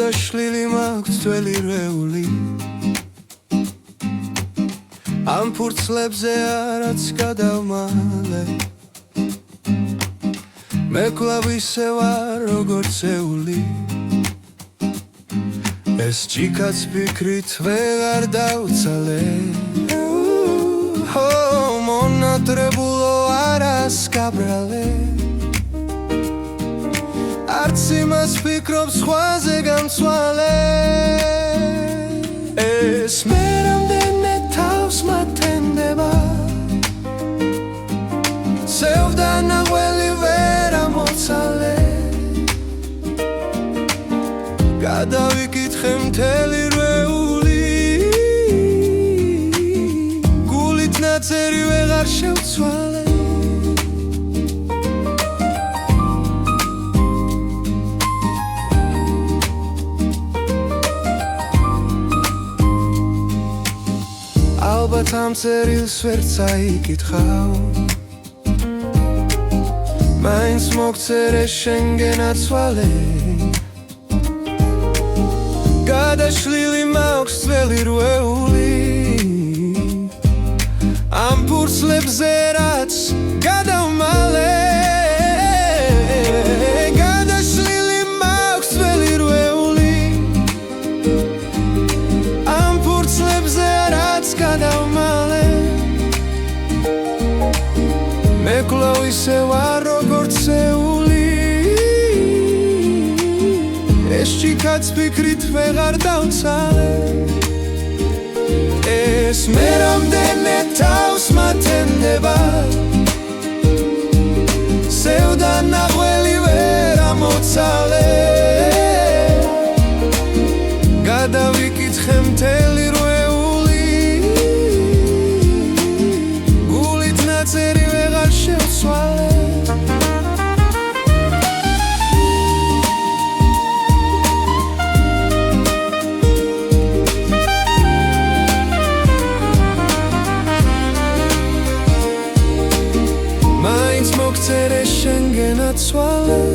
გადაშლილი მაქვს ძველი რეული ამ ფურცლებზე არაც გადავმალე მე კვლავ ისე ვარ როგორც ეული ეს ჭიქაც ფიქრით ვეღარ დავცალე მონადრებულო არას გაბრალე არც იმას ფიქრობ სხვაზე გამცვალე ეს მე რამდენე თავს მათენდება სევდა ნაღველი ვერ ამოცალე გადავიკითხე მთელი რეული გულით ნაწერი ვეღარ შევცვალე ალბათ ამ წერილს ვერ წაიკითხავ მაინც მოგწერე შენგენაცვალე გადაშლილი მაქვს ძველი რეული ამ ფურცლებზე რაც გადავმალე გადაშლილი მაქვს ძველი რეული ამ ფურცლებზე რაც გადავმალე მე კვლავ ისე ვარ როგორც ეული ეს ჭიქაც ფიქრით ვეღარ დავცალე ეს მე რამდენე თავს მათენდება სევდა ნაღველი ვერ ამოცალე გადავიკითხე მთელი რეული გულით ნაწერი ვეღარ შევცვალე მოგწერე შენგენაცვალე